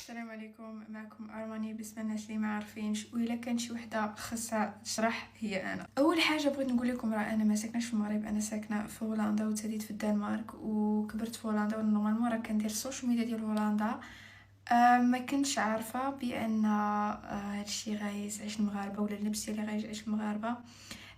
السلام عليكم، معكم ارماني. بالنسبه للناس اللي ما عارفينش والا كان شي وحده خاصها تشرح هي انا. اول حاجه بغيت نقول لكم راه انا ما ساكناش في المغرب، انا ساكنه في هولندا وتزاديت في الدنمارك وكبرت في هولندا. ونورمالمون راه كندير السوشيال ميديا ديال هولندا. ما كنتش عارفه بان هادشي غيزعج المغاربه ولا اللبس اللي غيزعج المغاربه.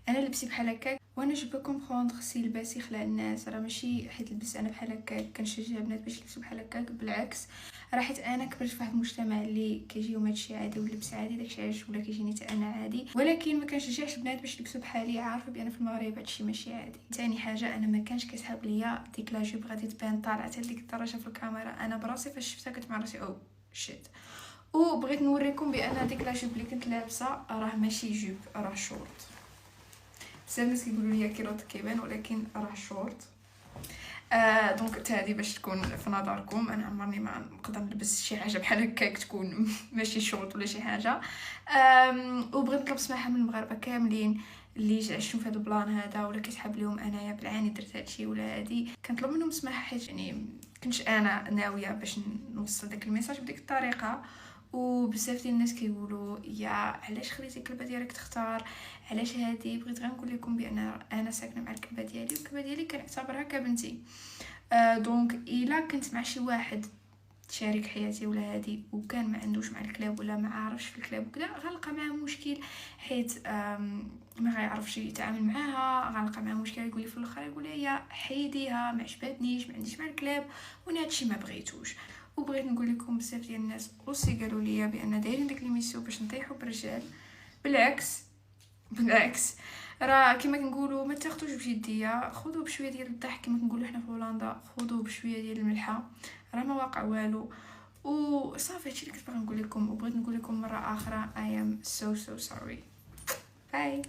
انا لبسي بحال هكاك وانا جو بو كومبروندر سي لباسي خلع الناس، راه ماشي حيت لبس انا بحال هكاك كنشجع البنات باش يلبسوا بحال هكاك، بالعكس راه حيت انا كبرت في واحد المجتمع اللي كيجيهم هادشي عادي واللبس عادي، داكشي علاش ولا كيجيني حتى انا عادي، ولكن ما كنشجعش البنات باش يلبسوا بحالي. عارفه بان في المغرب هادشي ماشي عادي. ثاني حاجه انا ما كانش كيسحاب ليا ديك لا جوب غادي تبان طالعه حتى لديك الدرجه في الكاميرا. انا براسي فاش شفتها كنت مع راسي او شيت. وبغيت نوريكم بان ديك لا جوب اللي كنت لابسه راه ماشي جوب، راه شورت. بزاف الناس كيقولوا لي كيلوط كيبان ولكن راه شورت. دونك حتى هادي باش تكون في نظركم. انا عمرني ما نقدر نلبس شي حاجه بحال هكاك تكون ماشي شورت ولا شي حاجه. وبغيت نطلب سماحه من المغاربه كاملين اللي عشتوا في هذا البلان هذا ولا كيسحب لهم انايا بالعاني درت هادشي ولا هادي. كنطلب منهم سماحه حيت يعني كنتش انا ناويه باش نوصل داك الميساج بديك الطريقه. وبزاف ديال الناس كيقولوا يا علاش خليتي الكلبه ديالك تختار، علاش هادي. بغيت غير نقول لكم بان انا ساكنه مع الكلبه ديالي والكلبه ديالي كنعتبرها كبنتي. دونك الا كنت مع شي واحد شريك حياتي ولا هادي وكان ما عندوش مع الكلاب ولا ما عارفش في الكلاب وكذا، غنلقى معاه مشكل حيت ما غيعرفش يتعامل معاها. غنلقى معاه مشكل يقول لي في الاخر يقول لي يا حيديها ما عجبتنيش ما عنديش مع الكلاب وانا هادشي ما بغيتوش. وبغيت نقول لكم بزاف ديال الناس اوسي قالوا لي بان دايرين ديك ليميسيون باش نطيحوا بالرجال. بالعكس بالعكس، راه كما كنقولوا ما تاخذوش بجديه، خذوه بشويه ديال الضحك كما كنقولوا حنا في هولندا، خذوه بشويه ديال الملحه، راه ما واقع والو. وصافي هادشي اللي كنت باغا نقول لكم. وبغيت نقول لكم مره اخرى I am so sorry. باي.